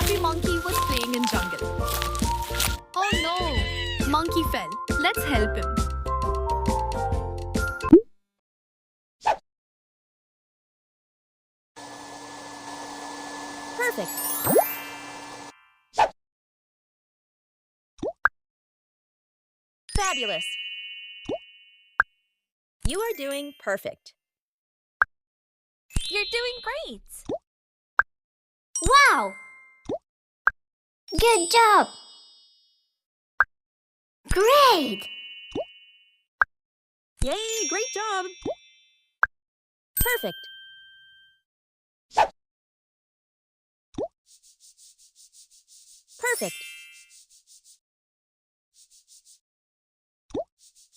Baby monkey was playing in jungle. Oh no! Monkey fell. Let's help him. Perfect. Fabulous. You are doing perfect. You're doing great. Wow! Good job! Great! Yay, great job. Perfect. Perfect.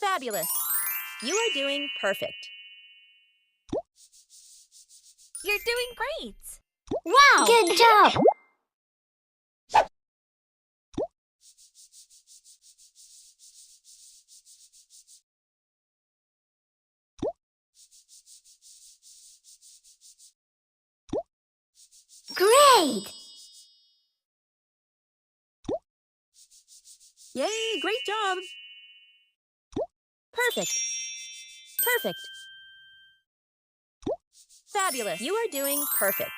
Fabulous. You are doing perfect. You're doing great. Wow! Good job! Great! Yay, great job. Perfect. Perfect. Fabulous. You are doing perfect.